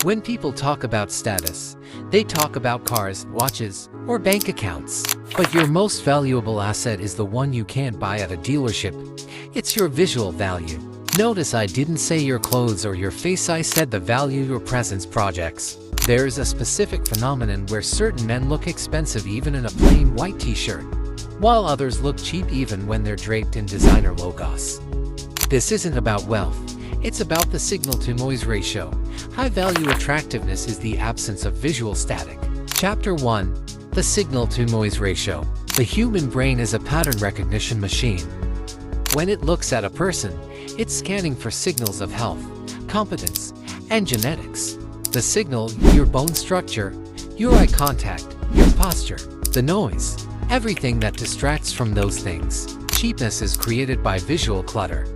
When people talk about status, they talk about cars, watches, or bank accounts. But your most valuable asset is the one you can't buy at a dealership. It's your visual value. Notice I didn't say your clothes or your face, I said the value your presence projects. There is a specific phenomenon where certain men look expensive even in a plain white t-shirt, while others look cheap even when they're draped in designer logos. This isn't about wealth, it's about the signal-to-noise ratio. High-value attractiveness is the absence of visual static. Chapter 1. The signal-to-noise ratio. The human brain is a pattern recognition machine. When it looks at a person, it's scanning for signals of health, competence, and genetics. The signal, your bone structure, your eye contact, your posture, the noise, everything that distracts from those things. Cheapness is created by visual clutter.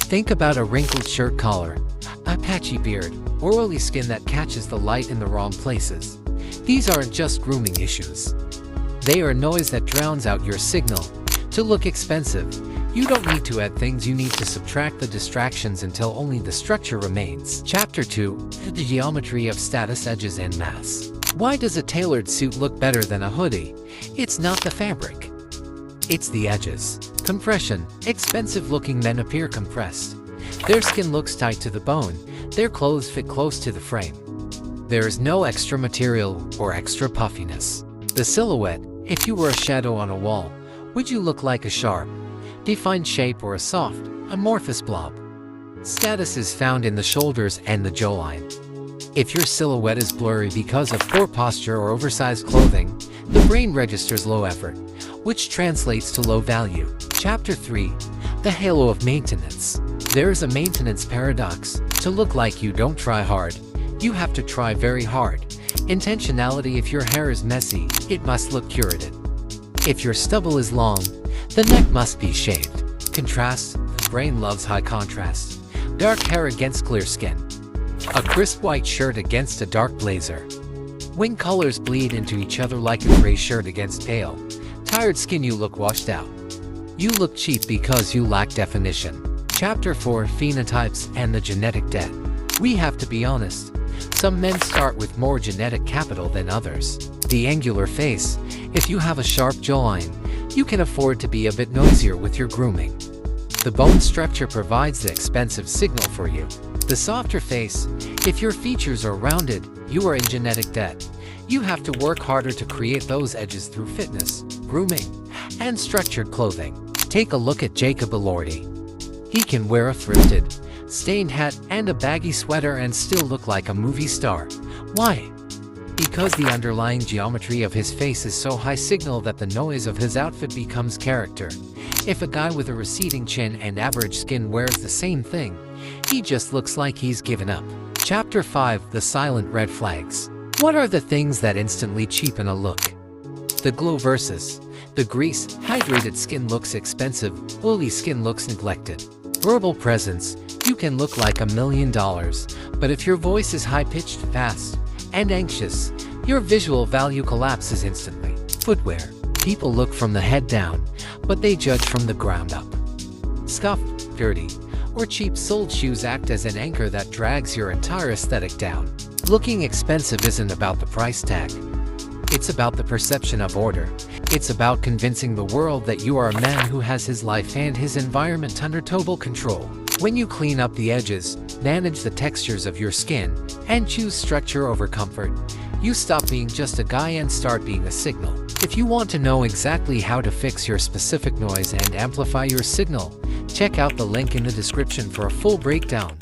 Think about a wrinkled shirt collar, a patchy beard, or oily skin that catches the light in the wrong places. These aren't just grooming issues. They are noise that drowns out your signal. To look expensive, you don't need to add things, you need to subtract the distractions until only the structure remains. Chapter 2. The geometry of status, edges and mass. Why does a tailored suit look better than a hoodie? It's not the fabric. It's the edges. Compression. Expensive-looking men appear compressed. Their skin looks tight to the bone. Their clothes fit close to the frame. There is no extra material or extra puffiness. The silhouette. If you were a shadow on a wall, would you look like a sharp, defined shape or a soft, amorphous blob? Status is found in the shoulders and the jawline. If your silhouette is blurry because of poor posture or oversized clothing, the brain registers low effort, which translates to low value. Chapter 3. The halo of maintenance. There is a maintenance paradox. To look like you don't try hard, you have to try very hard. Intentionality. If your hair is messy, it must look curated. If your stubble is long, the neck must be shaved. Contrast. The brain loves high contrast. Dark hair against clear skin. A crisp white shirt against a dark blazer. When colors bleed into each other like a gray shirt against pale, tired skin, you look washed out. You look cheap because you lack definition. Chapter 4. Phenotypes and the genetic debt. We have to be honest. Some men start with more genetic capital than others. The angular face. If you have a sharp jawline, you can afford to be a bit noisier with your grooming. The bone structure provides the expensive signal for you. The softer face. If your features are rounded, you are in genetic debt. You have to work harder to create those edges through fitness, grooming, and structured clothing. Take a look at Jacob Elordi. He can wear a thrifted, stained hat and a baggy sweater and still look like a movie star. Why? Because the underlying geometry of his face is so high signal that the noise of his outfit becomes character. If a guy with a receding chin and average skin wears the same thing, he just looks like he's given up. Chapter 5. The silent red flags. What are the things that instantly cheapen a look? The glow versus the grease. Hydrated skin looks expensive, oily skin looks neglected. Verbal presence. You can look like $1 million, but if your voice is high-pitched, fast, and anxious, your visual value collapses instantly. Footwear. People look from the head down, but they judge from the ground up. Scuffed, dirty, or cheap-soled shoes act as an anchor that drags your entire aesthetic down. Looking expensive isn't about the price tag. It's about the perception of order. It's about convincing the world that you are a man who has his life and his environment under total control. When you clean up the edges, manage the textures of your skin, and choose structure over comfort, you stop being just a guy and start being a signal. If you want to know exactly how to fix your specific noise and amplify your signal, check out the link in the description for a full breakdown.